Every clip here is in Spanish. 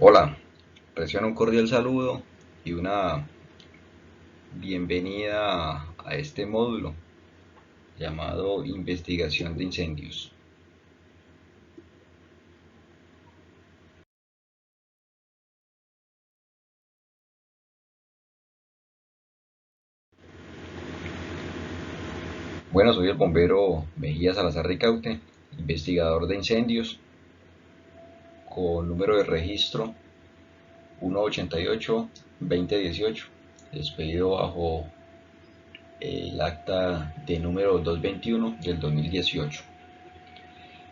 Hola, reciban un cordial saludo y una bienvenida a este módulo llamado Investigación de Incendios. Bueno, soy el bombero Mejía Salazar Ricaute, investigador de incendios con número de registro 188-2018, expedido bajo el acta de número 221 del 2018,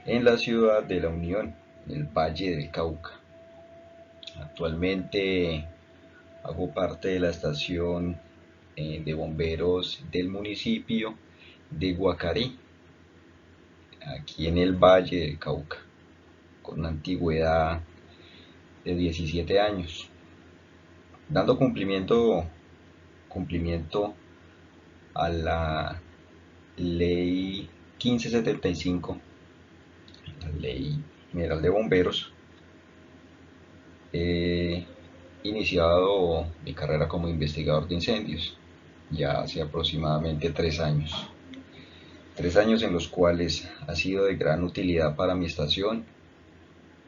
en la ciudad de La Unión, en el Valle del Cauca. Actualmente hago parte de la estación de bomberos del municipio de Guacarí, aquí en el Valle del Cauca, con una antigüedad de 17 años, dando cumplimiento a la ley 1575, la ley general de bomberos. He iniciado mi carrera como investigador de incendios ya hace aproximadamente 3 años. 3 años en los cuales ha sido de gran utilidad para mi estación,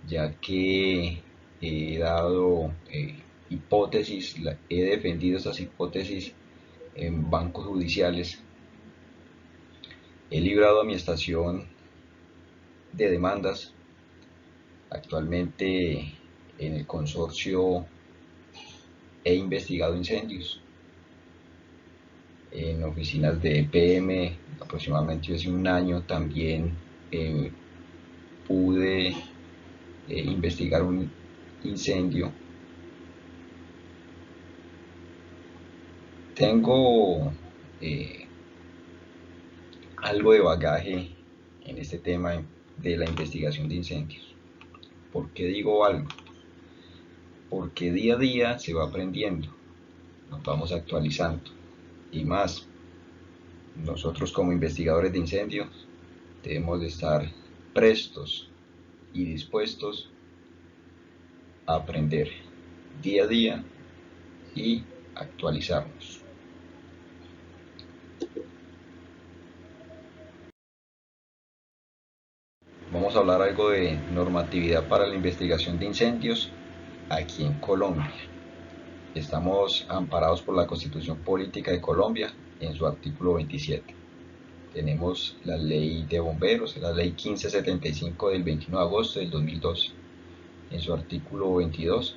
ya que he dado hipótesis, he defendido esas hipótesis en bancos judiciales, he librado a mi estación de demandas. Actualmente en el consorcio he investigado incendios en oficinas de EPM. Aproximadamente hace un año también eh, pude investigar un incendio. Tengo eh, algo de bagaje en este tema de la investigación de incendios. ¿Por qué digo algo? Porque día a día se va aprendiendo, nos vamos actualizando y más. Nosotros como investigadores de incendios debemos de estar prestos y dispuestos a aprender día a día y actualizarnos. Vamos a hablar algo de normatividad para la investigación de incendios aquí en Colombia. Estamos amparados por la Constitución Política de Colombia en su artículo 27. Tenemos la ley de bomberos, la ley 1575 del 21 de agosto del 2012, en su artículo 22,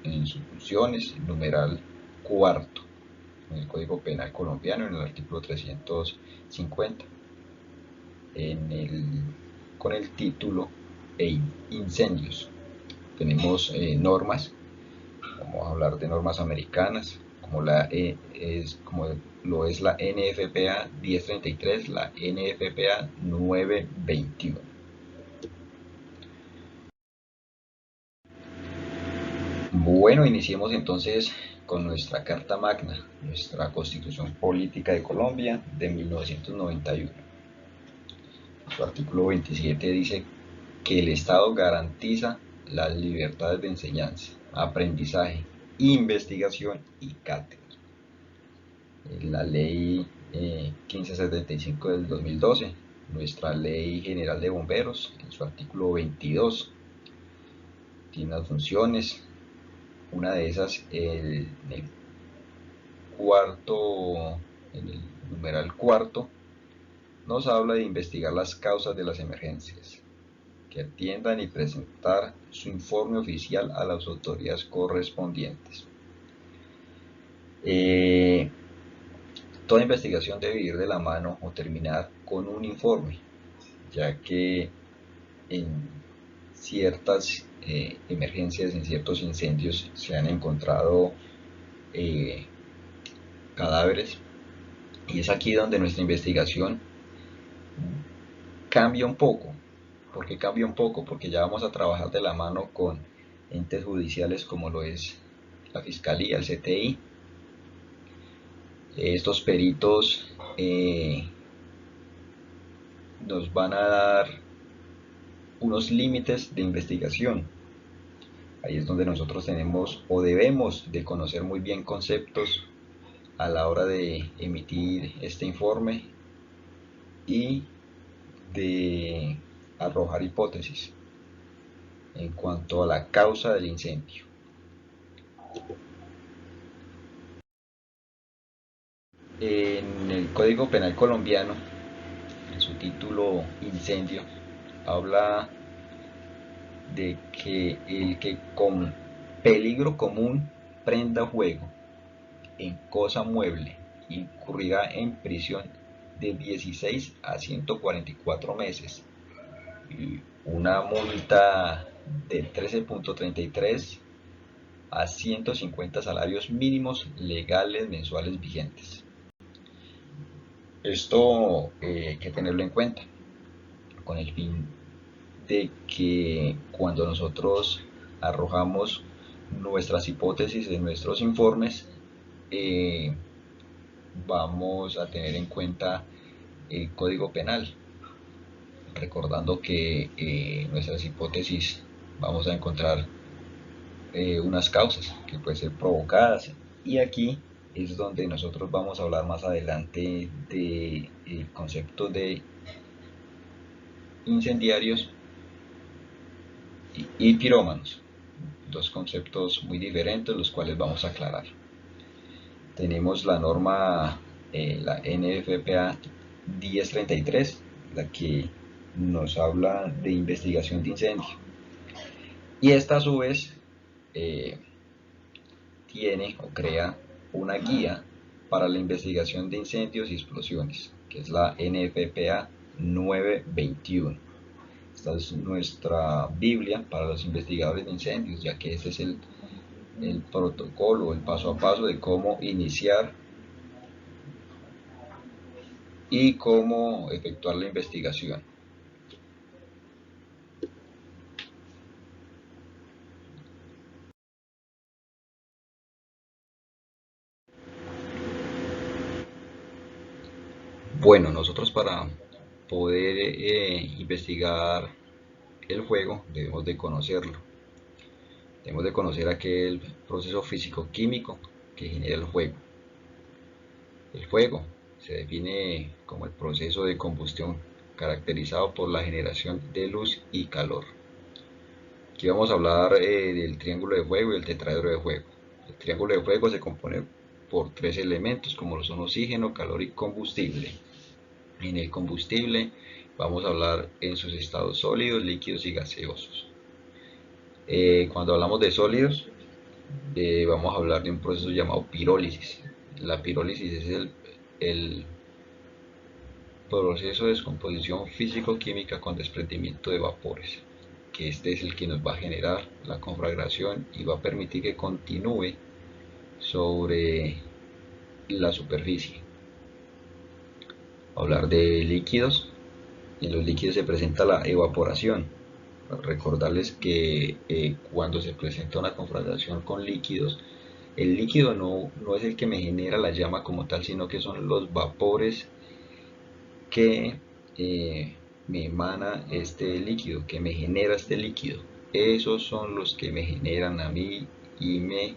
en sus funciones, numeral cuarto, en el Código Penal colombiano, en el artículo 350, con el título Incendios. Tenemos normas. Vamos a hablar de normas americanas, como lo es la NFPA 1033, la NFPA 921. Bueno, iniciemos entonces con nuestra Carta Magna, nuestra Constitución Política de Colombia de 1991. Su artículo 27 dice que el Estado garantiza las libertades de enseñanza, aprendizaje, investigación y cátedra. La ley 1575 del 2012, nuestra ley general de bomberos, en su artículo 22, tiene unas funciones. Una de esas, en el numeral cuarto, nos habla de investigar las causas de las emergencias, que atiendan y presentar su informe oficial a las autoridades correspondientes. Toda investigación debe ir de la mano o terminar con un informe, ya que en ciertas emergencias, en ciertos incendios, se han encontrado cadáveres, y es aquí donde nuestra investigación cambia un poco. ¿Por qué cambia un poco? Porque ya vamos a trabajar de la mano con entes judiciales como lo es la Fiscalía, el CTI. Estos peritos nos van a dar unos límites de investigación, Ahí es donde nosotros tenemos o debemos de conocer muy bien conceptos a la hora de emitir este informe y de arrojar hipótesis en cuanto a la causa del incendio. En el Código Penal colombiano, en su título Incendio, habla de que el que con peligro común prenda fuego en cosa mueble incurrirá en prisión de 16 a 144 meses y una multa de 13.33 a 150 salarios mínimos legales mensuales vigentes. Esto hay que tenerlo en cuenta con el fin de que cuando nosotros arrojamos nuestras hipótesis en nuestros informes, eh, vamos a tener en cuenta el Código Penal, recordando que nuestras hipótesis vamos a encontrar unas causas que pueden ser provocadas, y aquí es donde nosotros vamos a hablar más adelante del concepto de incendiarios y pirómanos, dos conceptos muy diferentes los cuales vamos a aclarar. Tenemos la norma, la NFPA 1033, la que nos habla de investigación de incendio, y esta a su vez eh, tiene o crea una guía para la investigación de incendios y explosiones, que es la NFPA 921. Esta es nuestra Biblia para los investigadores de incendios, ya que este es el protocolo, el paso a paso de cómo iniciar y cómo efectuar la investigación. Bueno, nosotros para poder investigar el fuego debemos de conocerlo. Debemos de conocer aquel proceso físico-químico que genera el fuego. El fuego se define como el proceso de combustión caracterizado por la generación de luz y calor. Aquí vamos a hablar del triángulo de fuego y el tetraedro de fuego. El triángulo de fuego se compone por tres elementos como lo son oxígeno, calor y combustible. En el combustible vamos a hablar en sus estados sólidos, líquidos y gaseosos. Cuando hablamos de sólidos, vamos a hablar de un proceso llamado pirólisis. La pirólisis es el proceso de descomposición físico-química con desprendimiento de vapores, que este es el que nos va a generar la conflagración y va a permitir que continúe sobre la superficie. Hablar de líquidos. En los líquidos se presenta la evaporación. Recordarles que cuando se presenta una conflagración con líquidos, el líquido no es el que me genera la llama como tal, sino que son los vapores que me emana este líquido, que me genera este líquido. Esos son los que me generan a mí y me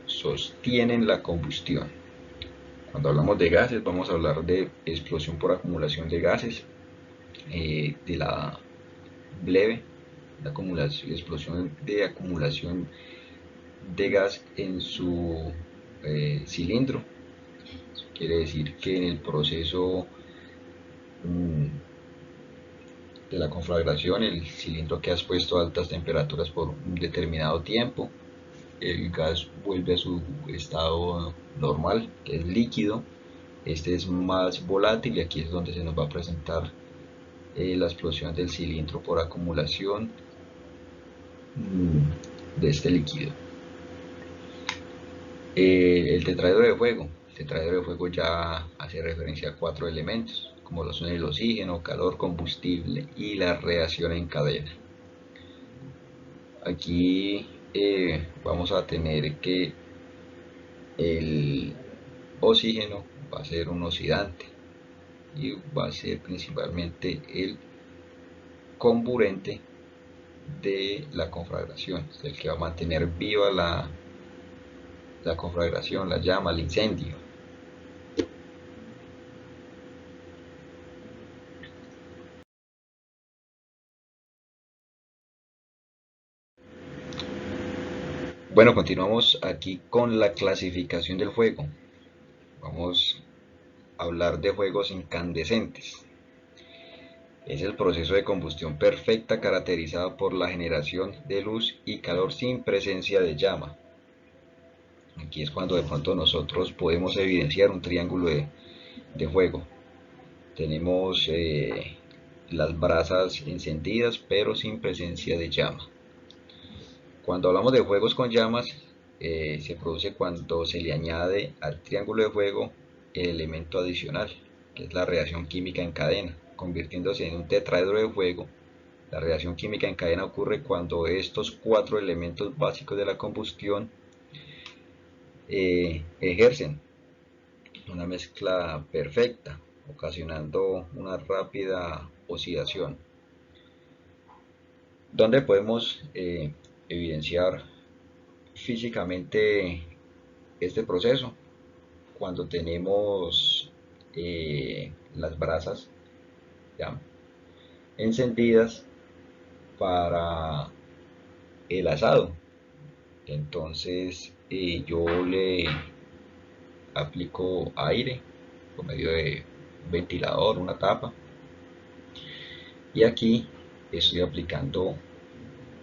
sostienen la combustión. Cuando hablamos de gases, vamos a hablar de explosión por acumulación de gases, de la bleve, la explosión de acumulación de gas en su cilindro. Eso quiere decir que en el proceso de la conflagración el cilindro queda expuesto a altas temperaturas por un determinado tiempo, el gas vuelve a su estado normal, que es líquido. Este es más volátil y aquí es donde se nos va a presentar la explosión del cilindro por acumulación de este líquido. El tetraedro de fuego. El tetraedro de fuego ya hace referencia a cuatro elementos, como lo son el oxígeno, calor, combustible y la reacción en cadena. Aquí vamos a tener que el oxígeno va a ser un oxidante y va a ser principalmente el comburente de la conflagración, es el que va a mantener viva la conflagración, la llama, el incendio. Bueno, continuamos aquí con la clasificación del fuego. Vamos a hablar de fuegos incandescentes. Es el proceso de combustión perfecta caracterizado por la generación de luz y calor sin presencia de llama. Aquí es cuando de pronto nosotros podemos evidenciar un triángulo de fuego. Tenemos las brasas encendidas pero sin presencia de llama. Cuando hablamos de fuegos con llamas, se produce cuando se le añade al triángulo de fuego el elemento adicional, que es la reacción química en cadena, convirtiéndose en un tetraedro de fuego. La reacción química en cadena ocurre cuando estos cuatro elementos básicos de la combustión ejercen una mezcla perfecta, ocasionando una rápida oxidación. ¿Dónde podemos evidenciar físicamente este proceso? Cuando tenemos las brasas ya encendidas para el asado. Entonces yo le aplico aire por medio de un ventilador, una tapa, y aquí estoy aplicando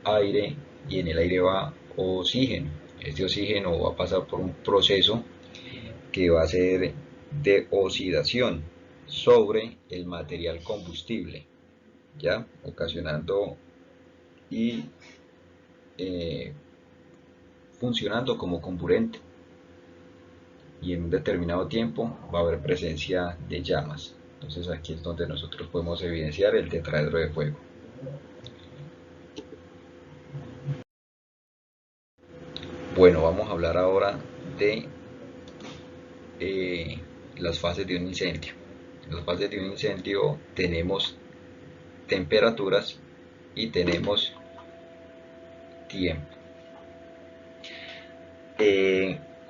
aire y en el aire va oxígeno. Este oxígeno va a pasar por un proceso que va a ser de oxidación sobre el material combustible, ya ocasionando y eh, funcionando como comburente, y en un determinado tiempo va a haber presencia de llamas. Entonces aquí es donde nosotros podemos evidenciar el tetraedro de fuego. Bueno, vamos a hablar ahora de eh, las fases de un incendio. En las fases de un incendio tenemos temperaturas y tenemos tiempo.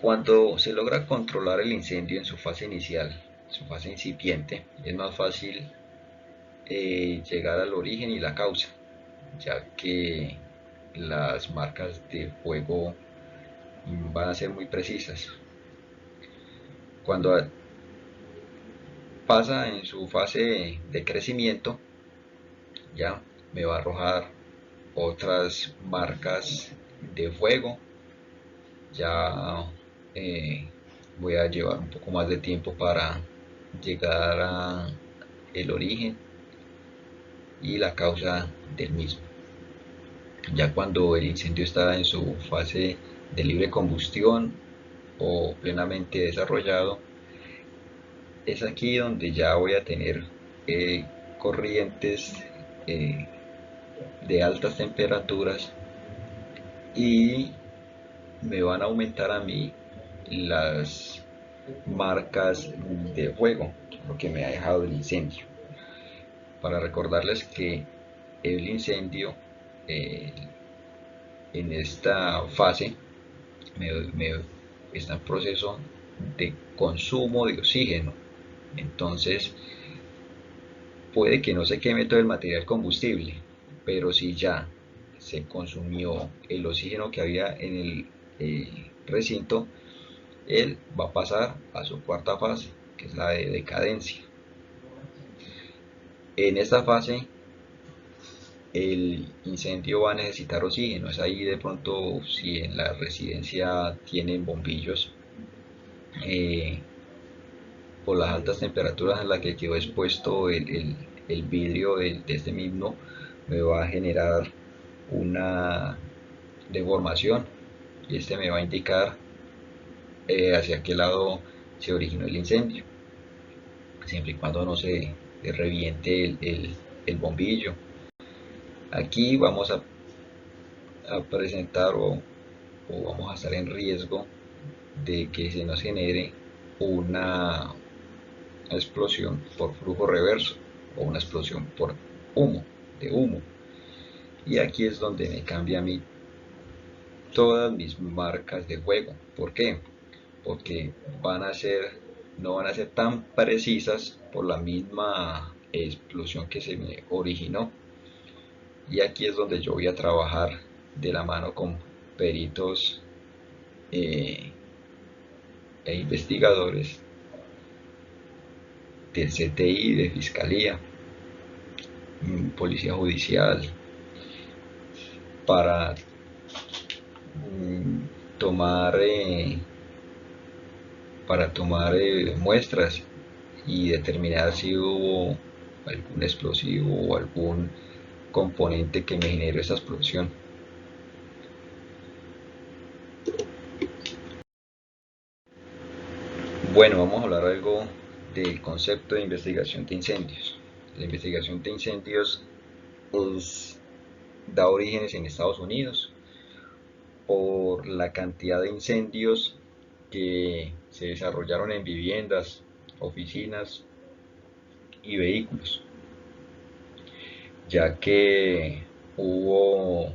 Cuando se logra controlar el incendio en su fase inicial, su fase incipiente, es más fácil llegar al origen y la causa, ya que las marcas de fuego van a ser muy precisas. Cuando pasa en su fase de crecimiento, ya me va a arrojar otras marcas de fuego. Ya voy a llevar un poco más de tiempo para llegar a el origen y la causa del mismo. Ya cuando el incendio está en su fase de libre combustión o plenamente desarrollado, es aquí donde ya voy a tener corrientes eh, de altas temperaturas y me van a aumentar a mí las marcas de fuego, lo que me ha dejado el incendio. Para recordarles que el incendio eh, en esta fase me está en proceso de consumo de oxígeno. Entonces puede que no se queme todo el material combustible, pero si ya se consumió el oxígeno que había en el recinto, él va a pasar a su cuarta fase, que es la de decadencia. En esta fase el incendio va a necesitar oxígeno. Es ahí de pronto si en la residencia tienen bombillos, eh, por las altas temperaturas en las que quedó expuesto el vidrio de este mismo, me va a generar una deformación y este me va a indicar hacia qué lado se originó el incendio, siempre y cuando no se reviente el bombillo. Aquí vamos a presentar o vamos a estar en riesgo de que se nos genere una explosión por flujo reverso o una explosión por humo, de humo. Y aquí es donde me cambia a mí todas mis marcas de juego. ¿Por qué? Porque no van a ser tan precisas por la misma explosión que se me originó. Y aquí es donde yo voy a trabajar de la mano con peritos eh, e investigadores del CTI, de Fiscalía, Policía Judicial, para tomar muestras y determinar si hubo algún explosivo o algún componente que me generó esta explosión. Bueno, vamos a hablar algo del concepto de investigación de incendios. La investigación de incendios da orígenes en Estados Unidos por la cantidad de incendios que se desarrollaron en viviendas, oficinas y vehículos, ya que hubo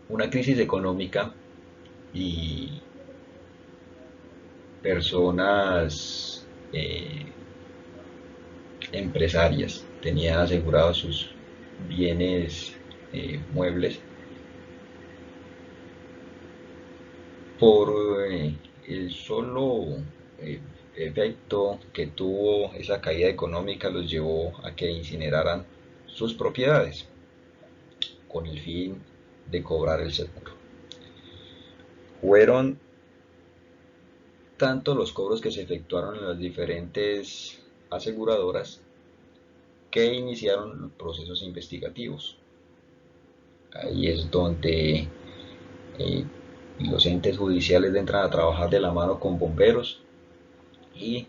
una crisis económica y personas empresarias tenían asegurados sus bienes muebles por el solo eh, efecto que tuvo esa caída económica los llevó a que incineraran sus propiedades con el fin de cobrar el seguro. Fueron tanto los cobros que se efectuaron en las diferentes aseguradoras que iniciaron procesos investigativos. Ahí es donde eh, los entes judiciales entran a trabajar de la mano con bomberos y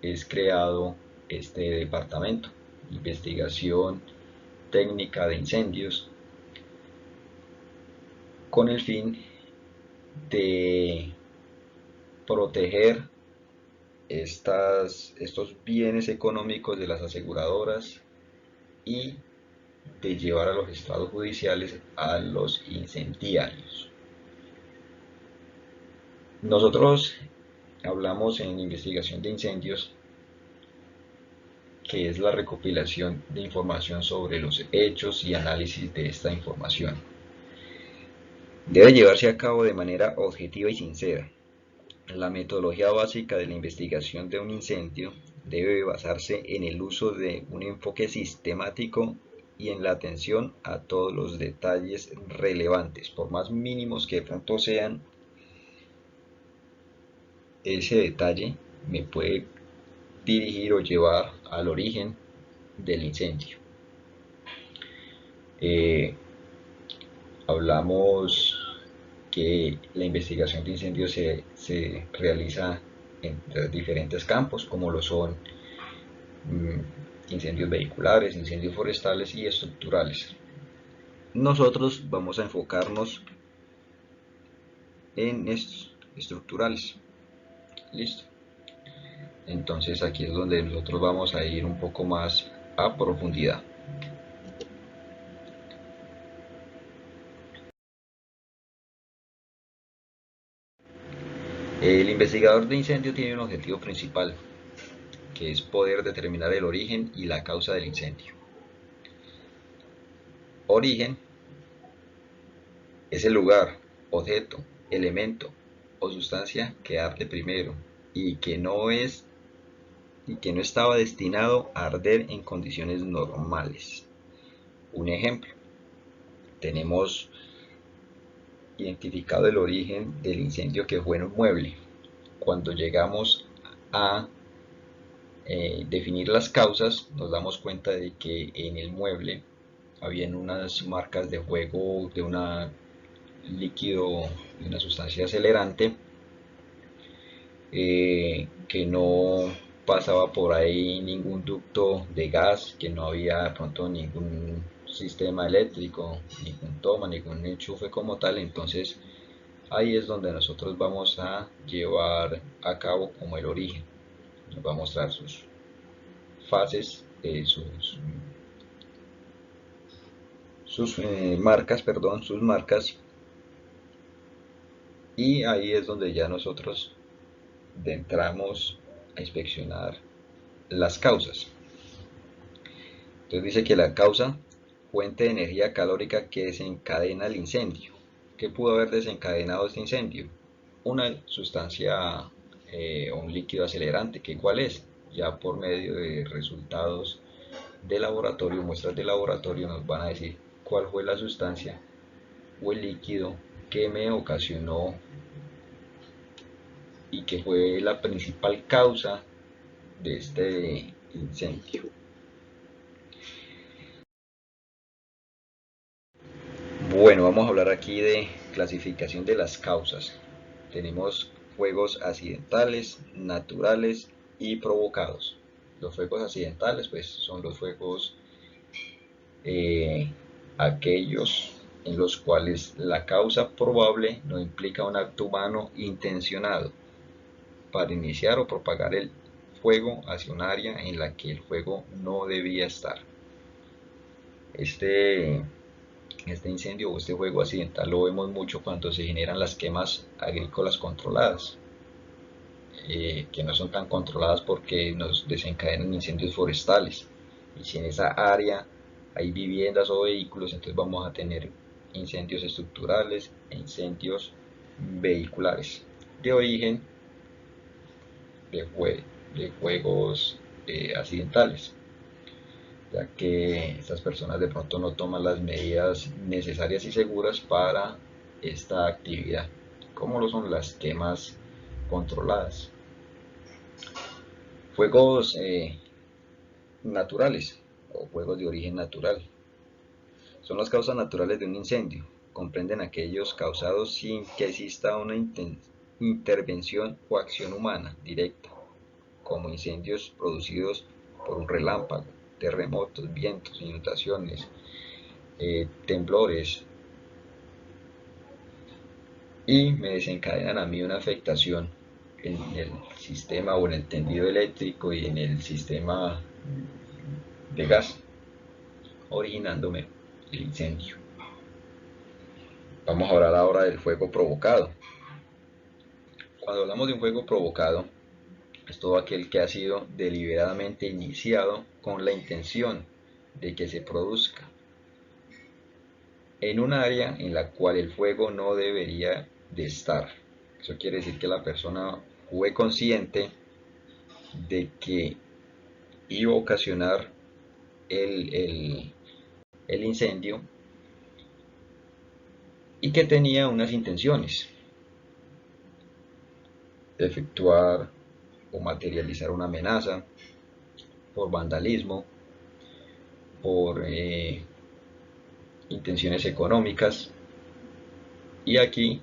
es creado este departamento, investigación técnica de incendios, con el fin de proteger estos bienes económicos de las aseguradoras y de llevar a los estados judiciales a los incendiarios. Nosotros hablamos en investigación de incendios que es la recopilación de información sobre los hechos y análisis de esta información. Debe llevarse a cabo de manera objetiva y sincera. La metodología básica de la investigación de un incendio debe basarse en el uso de un enfoque sistemático y en la atención a todos los detalles relevantes, por más mínimos que de pronto sean. Ese detalle me puede dirigir o llevar al origen del incendio. Eh, Hablamos que la investigación de incendios se realiza en diferentes campos, como lo son incendios vehiculares, incendios forestales y estructurales. Nosotros vamos a enfocarnos en estos estructurales. Listo. Entonces aquí es donde nosotros vamos a ir un poco más a profundidad. El investigador de incendio tiene un objetivo principal, que es poder determinar el origen y la causa del incendio. Origen es el lugar, objeto, elemento o sustancia que arde primero y que no estaba destinado a arder en condiciones normales. Un ejemplo, tenemos identificado el origen del incendio que fue en un mueble. Cuando llegamos a definir las causas, nos damos cuenta de que en el mueble habían unas marcas de fuego de un líquido, de una sustancia acelerante, que no pasaba por ahí ningún ducto de gas, que no había de pronto ningún sistema eléctrico, ningún toma, ningún enchufe como tal. Entonces ahí es donde nosotros vamos a llevar a cabo como el origen. Nos va a mostrar sus fases, sus marcas, y ahí es donde ya nosotros entramos a inspeccionar las causas. Entonces dice que la causa, fuente de energía calórica que desencadena el incendio. ¿Qué pudo haber desencadenado este incendio? Una sustancia o un líquido acelerante, que cuál es, ya por medio de resultados de laboratorio, muestras de laboratorio, nos van a decir cuál fue la sustancia o el líquido que me ocasionó y que fue la principal causa de este incendio. Bueno, vamos a hablar aquí de clasificación de las causas. Tenemos fuegos accidentales, naturales y provocados. Los fuegos accidentales pues son los fuegos eh, aquellos en los cuales la causa probable no implica un acto humano intencionado para iniciar o propagar el fuego hacia un área en la que el fuego no debía estar. Este incendio o este fuego accidental lo vemos mucho cuando se generan las quemas agrícolas controladas, que no son tan controladas porque nos desencadenan incendios forestales. Y si en esa área hay viviendas o vehículos, entonces vamos a tener incendios estructurales e incendios vehiculares de origen de fuegos accidentales, ya que estas personas de pronto no toman las medidas necesarias y seguras para esta actividad, como lo son las quemas controladas. Fuegos naturales o fuegos de origen natural son las causas naturales de un incendio. Comprenden aquellos causados sin que exista una intervención o acción humana directa, como incendios producidos por un relámpago, terremotos, vientos, inundaciones, temblores, y me desencadenan a mí una afectación en el sistema o en el tendido eléctrico y en el sistema de gas, originándome el incendio. Vamos a hablar ahora del fuego provocado. Cuando hablamos de un fuego provocado, es todo aquel que ha sido deliberadamente iniciado con la intención de que se produzca en un área en la cual el fuego no debería de estar. Eso quiere decir que la persona fue consciente de que iba a ocasionar el incendio y que tenía unas intenciones de efectuar o materializar una amenaza por vandalismo, por intenciones económicas. Y aquí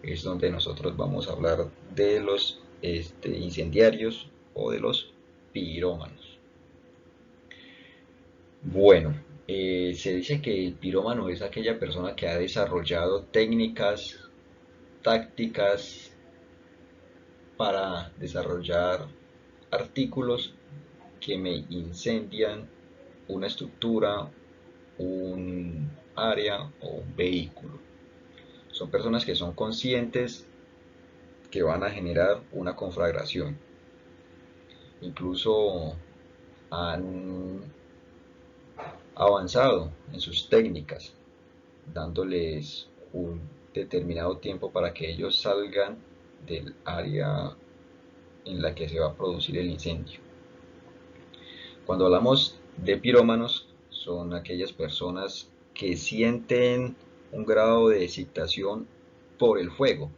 es donde nosotros vamos a hablar de los incendiarios o de los pirómanos. Bueno, se dice que el pirómano es aquella persona que ha desarrollado técnicas, tácticas para desarrollar artículos que me incendian una estructura, un área o un vehículo. Son personas que son conscientes que van a generar una conflagración. Incluso han avanzado en sus técnicas, dándoles un determinado tiempo para que ellos salgan del área en la que se va a producir el incendio. Cuando hablamos de pirómanos, son aquellas personas que sienten un grado de excitación por el fuego,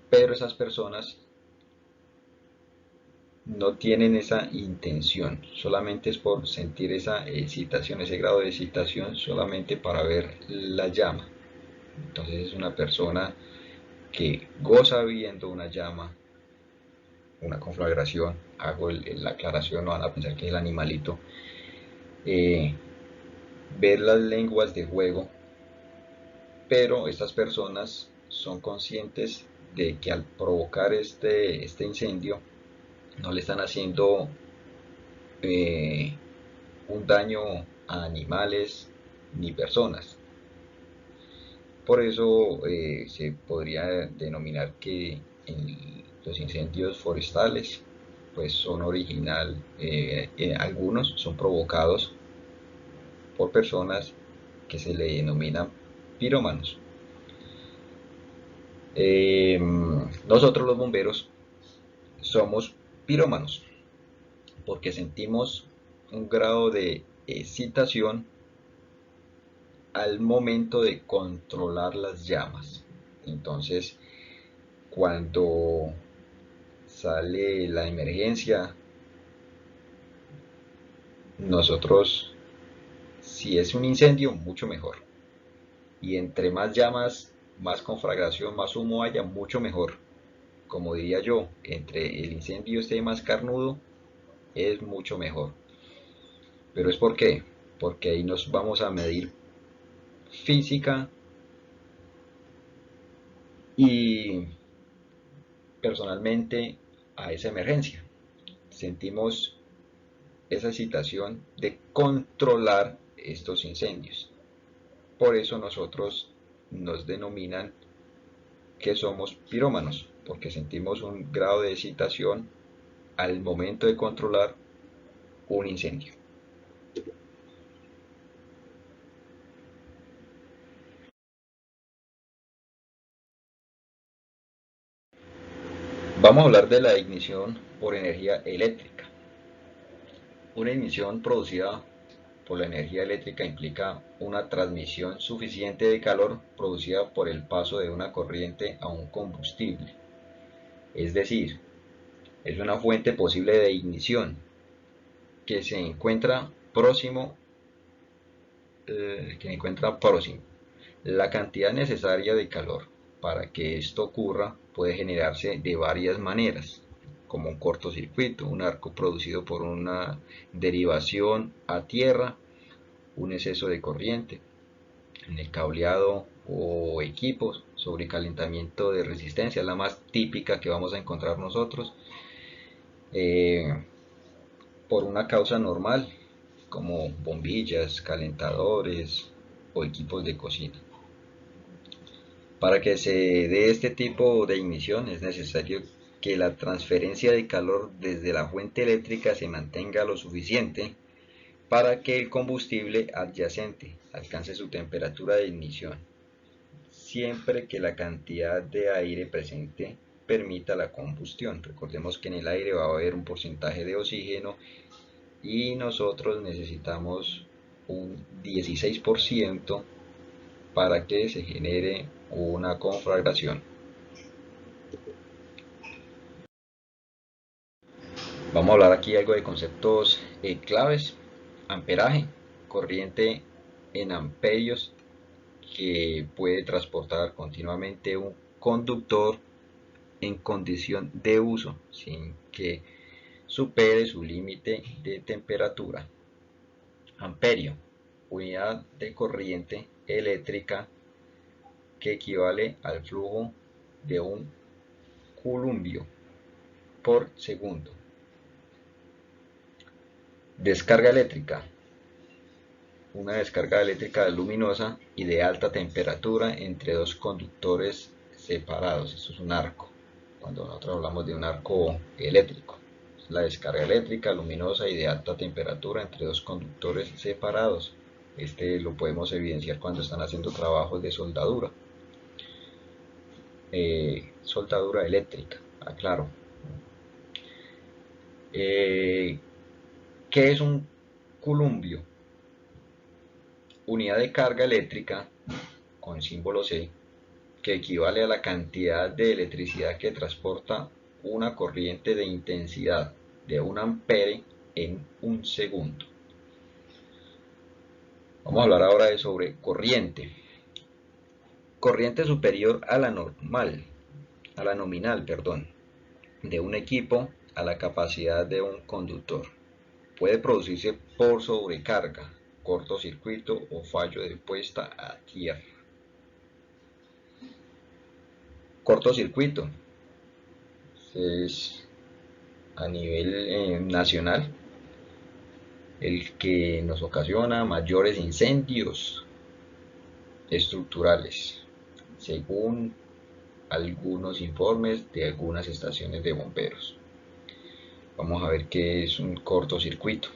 pero esas personas no tienen esa intención, solamente es por sentir esa excitación, ese grado de excitación, solamente para ver la llama. Entonces es una persona que goza viendo una llama, una conflagración. Hago la aclaración, no van a pensar que es el animalito. Ver las lenguas de fuego, pero estas personas son conscientes de que al provocar este incendio no le están haciendo un daño a animales ni personas. Por eso se podría denominar que los incendios forestales pues son algunos son provocados por personas que se le denominan pirómanos. Nosotros los bomberos somos pirómanos porque sentimos un grado de excitación al momento de controlar las llamas. Entonces, cuando sale la emergencia, nosotros, si es un incendio, mucho mejor. Y entre más llamas, más conflagración, más humo haya, mucho mejor. Como diría yo, entre el incendio esté más carnudo, es mucho mejor. Pero es ¿por qué? Porque ahí nos vamos a medir física y personalmente a esa emergencia. Sentimos esa situación de controlar estos incendios. Por eso nosotros nos denominan que somos pirómanos, porque sentimos un grado de excitación al momento de controlar un incendio. Vamos a hablar de la ignición por energía eléctrica. Una ignición producida por la energía eléctrica implica una transmisión suficiente de calor producida por el paso de una corriente a un combustible. Es decir, es una fuente posible de ignición que se encuentra próximo, La cantidad necesaria de calor para que esto ocurra puede generarse de varias maneras, como un cortocircuito, un arco producido por una derivación a tierra, un exceso de corriente en el cableado o equipos, sobrecalentamiento de resistencia, la más típica que vamos a encontrar nosotros, eh, por una causa normal, como bombillas, calentadores o equipos de cocina. Para que se dé este tipo de ignición es necesario que la transferencia de calor desde la fuente eléctrica se mantenga lo suficiente para que el combustible adyacente alcance su temperatura de ignición, siempre que la cantidad de aire presente permita la combustión. Recordemos que en el aire va a haber un porcentaje de oxígeno y nosotros necesitamos un 16% para que se genere una conflagración. Vamos a hablar aquí algo de conceptos claves: amperaje, corriente en amperios que puede transportar continuamente un conductor en condición de uso sin que supere su límite de temperatura. Amperio, unidad de corriente eléctrica que equivale al flujo de un columbio por segundo. Descarga eléctrica, una descarga eléctrica luminosa y de alta temperatura entre dos conductores separados. Esto es un arco, cuando nosotros hablamos de un arco eléctrico. La descarga eléctrica luminosa y de alta temperatura entre dos conductores separados. Este lo podemos evidenciar cuando están haciendo trabajos de soldadura. Soldadura eléctrica, aclaro. ¿Qué es un columbio? Unidad de carga eléctrica con símbolo C que equivale a la cantidad de electricidad que transporta una corriente de intensidad de 1 ampere en un segundo. Vamos a hablar ahora sobre corriente. Corriente superior a la nominal, de un equipo a la capacidad de un conductor. Puede producirse por sobrecarga, cortocircuito o fallo de puesta a tierra. Cortocircuito es a nivel nacional. el que nos ocasiona mayores incendios estructurales, según algunos informes de algunas estaciones de bomberos. Vamos a ver qué es un cortocircuito.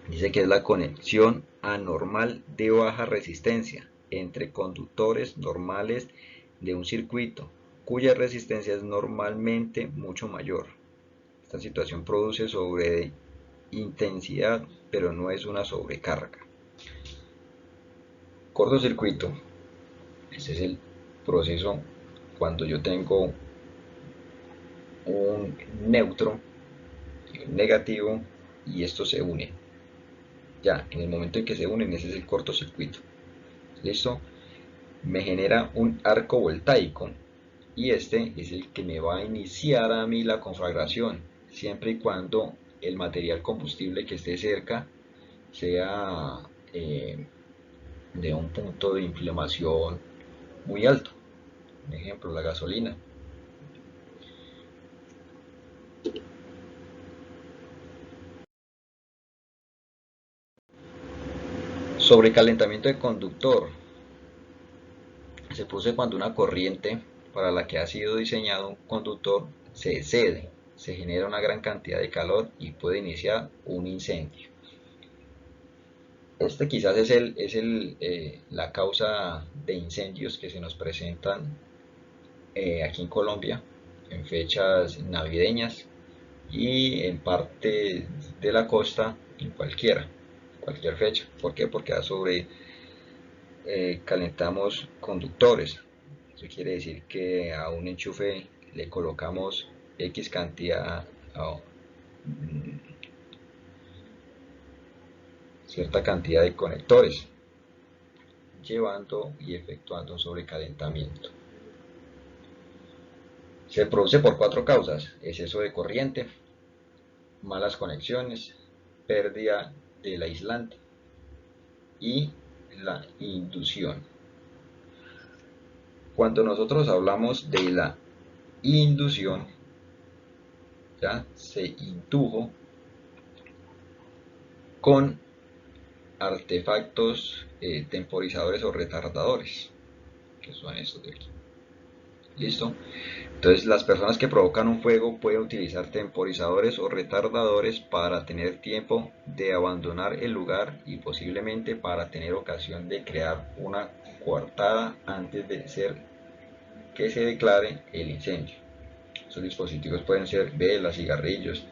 Dice que es la conexión anormal de baja resistencia entre conductores normales de un circuito, cuya resistencia es normalmente mucho mayor. Esta situación produce sobreintensidad, pero no es una sobrecarga. Cortocircuito. Este es el proceso cuando yo tengo un neutro y un negativo y estos se unen. Ya, en el momento en que se unen, ese es el cortocircuito. ¿Listo? Me genera un arco voltaico y este es el que me va a iniciar a mí la conflagración, siempre y cuando el material combustible que esté cerca sea de un punto de inflamación muy alto. Por ejemplo, la gasolina. Sobrecalentamiento de conductor. Se produce cuando una corriente para la que ha sido diseñado un conductor se excede, se genera una gran cantidad de calor y puede iniciar un incendio. Este quizás es la causa de incendios que se nos presentan aquí en Colombia en fechas navideñas y en parte de la costa en cualquier fecha. ¿Por qué? Porque calentamos conductores. Eso quiere decir que a un enchufe le colocamos X cantidad, cierta cantidad de conectores, llevando y efectuando un sobrecalentamiento. Se produce por cuatro causas: exceso de corriente, malas conexiones, pérdida del aislante y la inducción. Cuando nosotros hablamos de la inducción, ya se indujo con artefactos temporizadores o retardadores, que son estos de aquí. ¿Listo? Entonces las personas que provocan un fuego pueden utilizar temporizadores o retardadores para tener tiempo de abandonar el lugar y posiblemente para tener ocasión de crear una coartada antes de que se declare el incendio. Estos dispositivos pueden ser velas, cigarrillos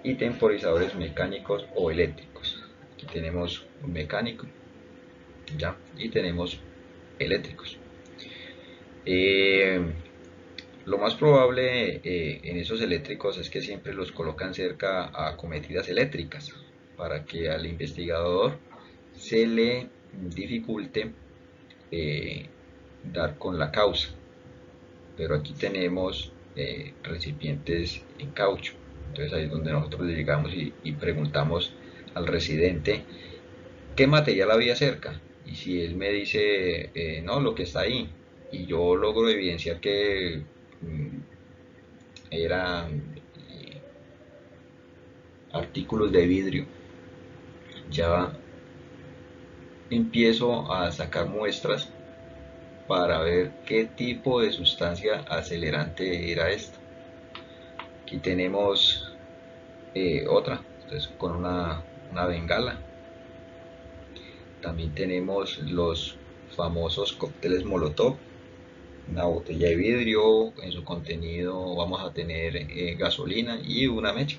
y temporizadores mecánicos o eléctricos. Aquí tenemos un mecánico, ya, y tenemos eléctricos. Lo más probable en esos eléctricos es que siempre los colocan cerca a acometidas eléctricas para que al investigador se le dificulte dar con la causa. Pero aquí tenemos recipientes en caucho. Entonces ahí es donde nosotros llegamos y preguntamos al residente qué material había cerca. Y si él me dice, no, lo que está ahí, y yo logro evidenciar que eran artículos de vidrio, ya empiezo a sacar muestras para ver qué tipo de sustancia acelerante era esta. Aquí tenemos otra, entonces con una bengala. También tenemos los famosos cócteles Molotov, una botella de vidrio, en su contenido vamos a tener gasolina y una mecha.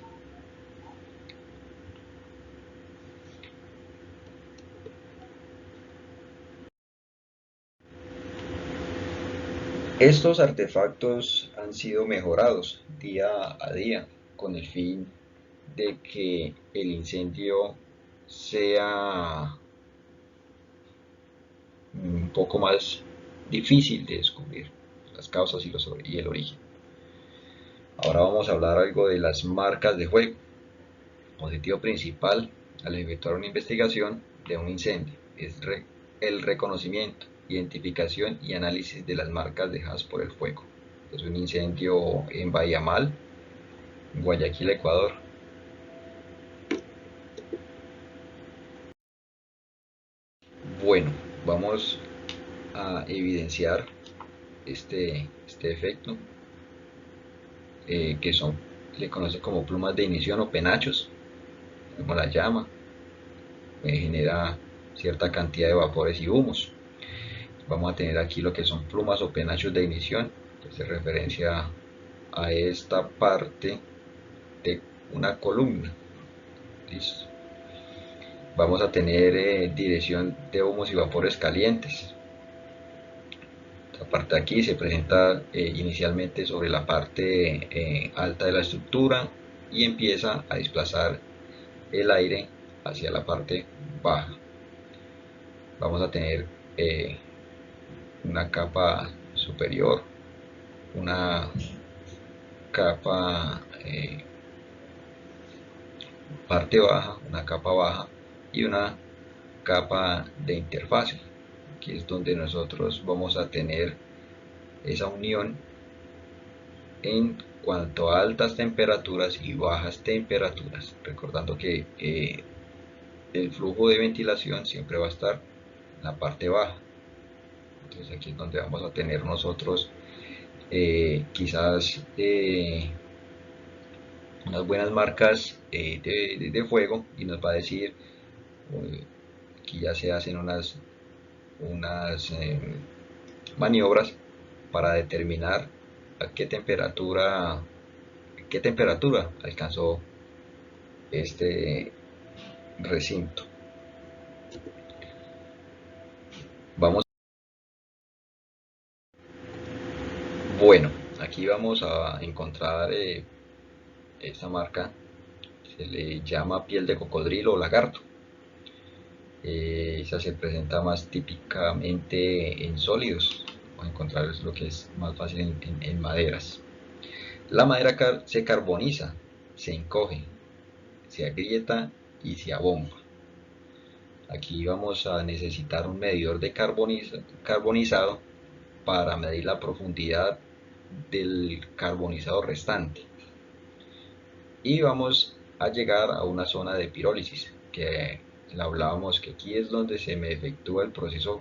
Estos artefactos han sido mejorados día a día con el fin de que el incendio sea un poco más difícil de descubrir las causas y el origen. Ahora vamos a hablar algo de las marcas de fuego. El objetivo principal al efectuar una investigación de un incendio es el reconocimiento, identificación y análisis de las marcas dejadas por el fuego. Es un incendio en Bayamal, en Guayaquil, Ecuador. Bueno, vamos a evidenciar este efecto, que le conoce como plumas de ignición o penachos, como la llama, genera cierta cantidad de vapores y humos. Vamos a tener aquí lo que son plumas o penachos de ignición, que se referencia a esta parte de una columna. Listo. Vamos a tener dirección de humos y vapores calientes. Esta parte de aquí se presenta inicialmente sobre la parte alta de la estructura y empieza a desplazar el aire hacia la parte baja. Vamos a tener una capa superior, una capa parte baja, una capa baja y una capa de interfase. Aquí es donde nosotros vamos a tener esa unión en cuanto a altas temperaturas y bajas temperaturas, recordando que el flujo de ventilación siempre va a estar en la parte baja. Entonces aquí es donde vamos a tener nosotros quizás unas buenas marcas de fuego, y nos va a decir que ya se hacen unas maniobras para determinar a qué temperatura alcanzó este recinto. Vamos, bueno, aquí vamos a encontrar esta marca, se le llama piel de cocodrilo o lagarto. Esa se presenta más típicamente en sólidos, vamos a encontrar lo que es más fácil en maderas. La madera se carboniza, se encoge, se agrieta y se abomba. Aquí vamos a necesitar un medidor de carbonizado para medir la profundidad del carbonizado restante. Y vamos a llegar a una zona de pirólisis, que hablábamos que aquí es donde se me efectúa el proceso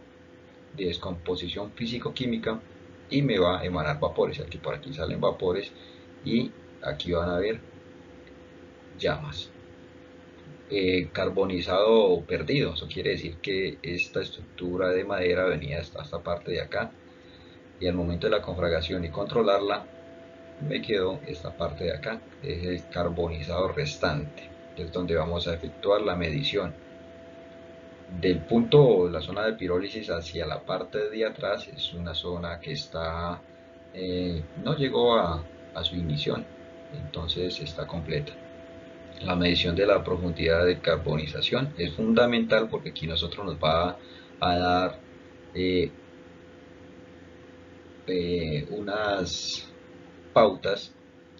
de descomposición físico-química y me va a emanar vapores. Aquí por aquí salen vapores y aquí van a ver llamas. Carbonizado perdido, eso quiere decir que esta estructura de madera venía hasta esta parte de acá, y al momento de la conflagración y controlarla me quedó esta parte de acá, es el carbonizado restante, que es donde vamos a efectuar la medición del punto, la zona de pirólisis hacia la parte de atrás. Es una zona que está no llegó a su ignición, entonces está completa. La medición de la profundidad de carbonización es fundamental, porque aquí nosotros nos va a dar unas pautas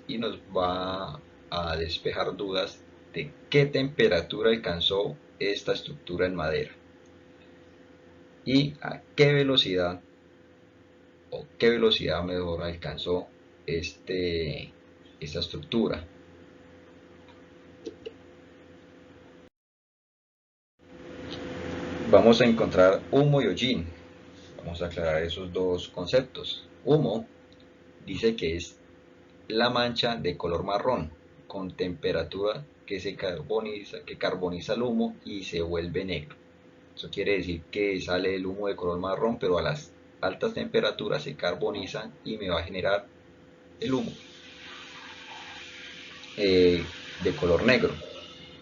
y nos va a despejar dudas de qué temperatura alcanzó esta estructura en madera y a qué velocidad, o qué velocidad mejor alcanzó esta estructura. Vamos a encontrar humo y hollín. Vamos a aclarar esos dos conceptos. Humo dice que es la mancha de color marrón con temperatura que carboniza el humo y se vuelve negro. Eso quiere decir que sale el humo de color marrón, pero a las altas temperaturas se carboniza y me va a generar el humo de color negro.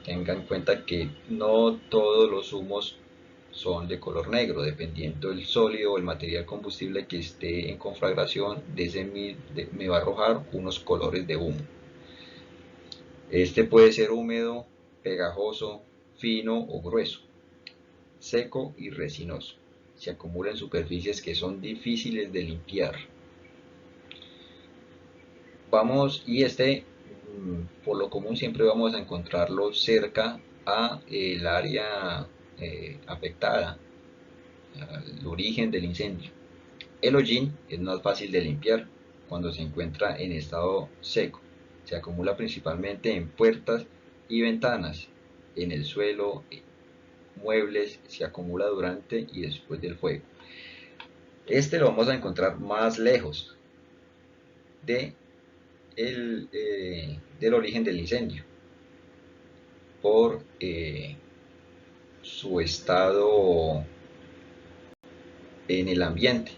Tenga en cuenta que no todos los humos son de color negro, dependiendo del sólido o el material combustible que esté en conflagración, me va a arrojar unos colores de humo. Este puede ser húmedo, pegajoso, fino o grueso, seco y resinoso. Se acumula en superficies que son difíciles de limpiar. Por lo común siempre vamos a encontrarlo cerca a el área afectada, al origen del incendio. El hollín es más fácil de limpiar cuando se encuentra en estado seco. Se acumula principalmente en puertas y ventanas, en el suelo muebles se acumula durante y después del fuego. Este lo vamos a encontrar más lejos de del origen del incendio por su estado en el ambiente.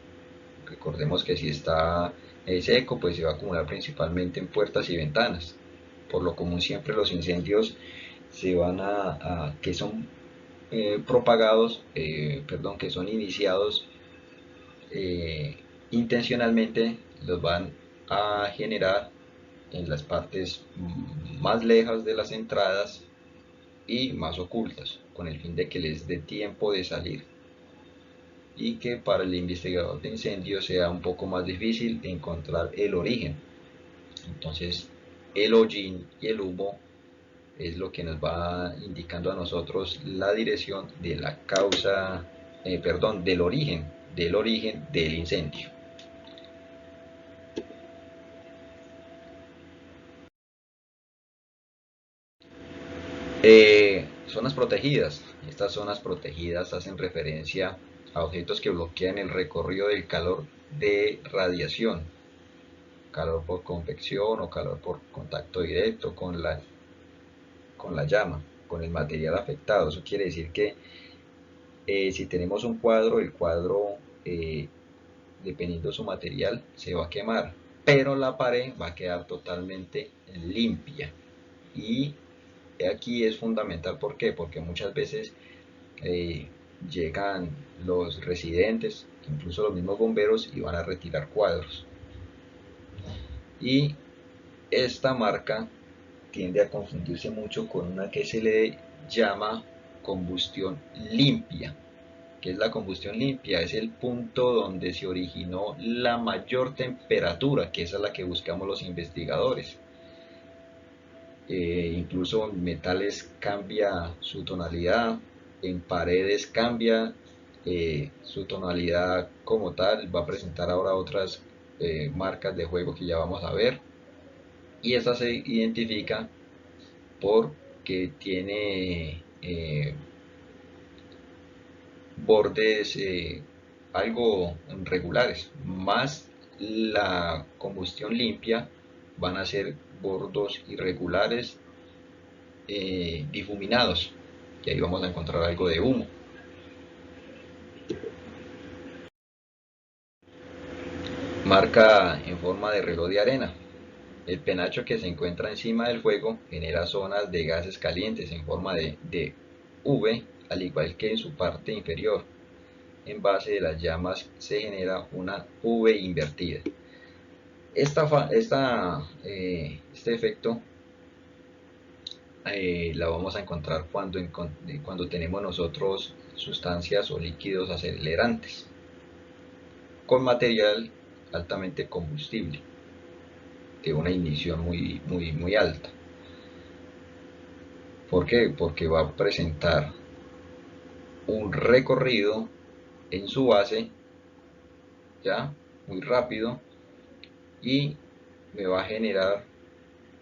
Recordemos que si está seco, pues se va a acumular principalmente en puertas y ventanas. Por lo común siempre los incendios se van que son propagados, perdón, que son iniciados eh, intencionalmente, los van a generar en las partes más lejas de las entradas y más ocultas, con el fin de que les dé tiempo de salir y que para el investigador de incendios sea un poco más difícil encontrar el origen. Entonces, el hollín y el humo es lo que nos va indicando a nosotros la dirección de la causa, perdón, del origen del incendio. Zonas protegidas. Estas zonas protegidas hacen referencia a objetos que bloquean el recorrido del calor de radiación, calor por convección o calor por contacto directo con la llama, con el material afectado. Eso quiere decir que si tenemos un cuadro, el cuadro, dependiendo de su material, se va a quemar, pero la pared va a quedar totalmente limpia. Y aquí es fundamental, ¿por qué? Porque muchas veces eh, llegan los residentes, incluso los mismos bomberos, y van a retirar cuadros. Y esta marca tiende a confundirse mucho con una que se le llama combustión limpia. ¿Qué es la combustión limpia? Es el punto donde se originó la mayor temperatura, que esa es la que buscamos los investigadores. Incluso en metales cambia su tonalidad, en paredes cambia su tonalidad como tal, va a presentar ahora otras marcas de juego que ya vamos a ver, y esa se identifica porque tiene bordes algo regulares, más la combustión limpia van a ser bordos irregulares difuminados, y ahí vamos a encontrar algo de humo. Marca en forma de reloj de arena. El penacho que se encuentra encima del fuego genera zonas de gases calientes en forma de V, al igual que en su parte inferior. En base de las llamas se genera una V invertida. Este efecto la vamos a encontrar cuando tenemos nosotros sustancias o líquidos acelerantes con material altamente combustible de una ignición muy alta. ¿Por qué? Porque va a presentar un recorrido en su base ya muy rápido y me va a generar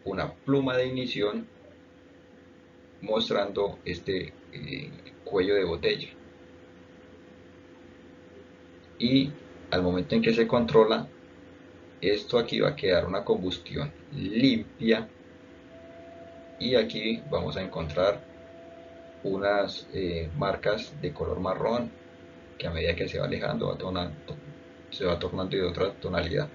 una pluma de ignición mostrando este cuello de botella. Y al momento en que se controla, esto aquí va a quedar una combustión limpia, y aquí vamos a encontrar unas marcas de color marrón que a medida que se va alejando se va tornando de otra tonalidad.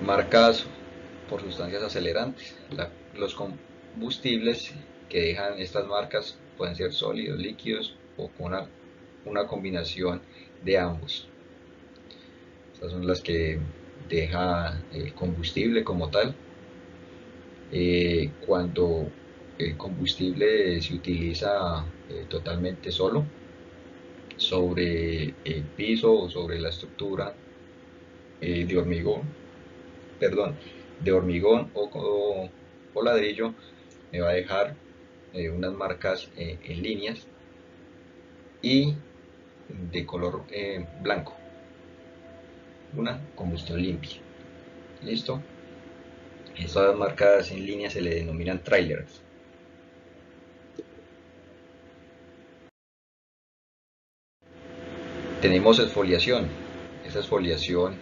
Marcas por sustancias acelerantes. Los combustibles que dejan estas marcas pueden ser sólidos, líquidos o con una combinación de ambos. Estas son las que deja el combustible como tal. Cuando el combustible se utiliza totalmente solo sobre el piso o sobre la estructura de hormigón, perdón, de hormigón o ladrillo, me va a dejar unas marcas en líneas y de color blanco, una combustión limpia. ¿Listo? Estas marcadas en línea se le denominan trailers. Tenemos exfoliación. Esta exfoliación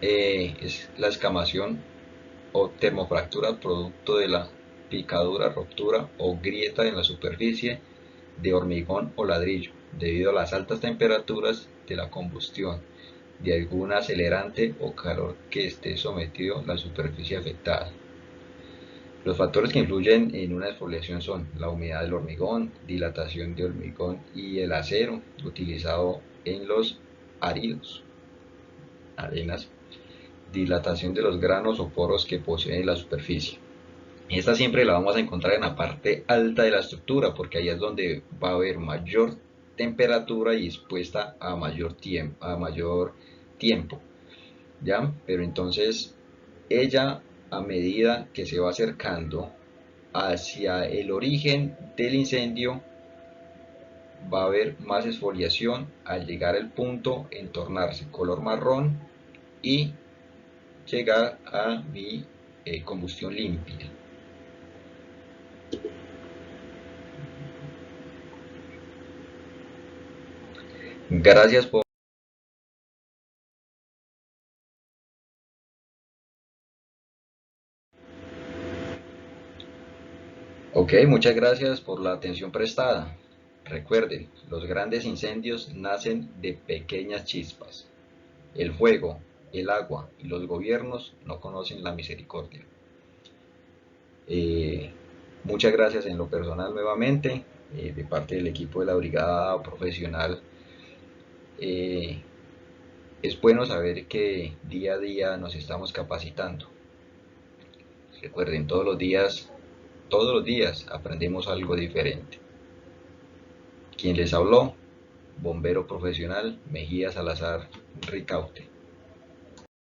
es la escamación o termofractura producto de la picadura, ruptura o grieta en la superficie de hormigón o ladrillo debido a las altas temperaturas de la combustión de algún acelerante o calor que esté sometido a la superficie afectada. Los factores que influyen en una exfoliación son la humedad del hormigón, dilatación de hormigón y el acero utilizado en los áridos, arenas, dilatación de los granos o poros que posee la superficie. Esta siempre la vamos a encontrar en la parte alta de la estructura porque ahí es donde va a haber mayor temperatura y expuesta a mayor tiempo, ¿ya? Pero entonces ella, a medida que se va acercando hacia el origen del incendio, va a haber más exfoliación al llegar al punto en tornarse color marrón y llegar a mi combustión limpia. Gracias por... Ok, muchas gracias por la atención prestada. Recuerden, los grandes incendios nacen de pequeñas chispas. El fuego, el agua y los gobiernos no conocen la misericordia. Eh, Muchas gracias en lo personal nuevamente, de parte del equipo de la Brigada Profesional. Eh, es bueno saber que día a día nos estamos capacitando. Recuerden, todos los días aprendemos algo diferente. Quien les habló, bombero profesional Mejía Salazar Ricaute.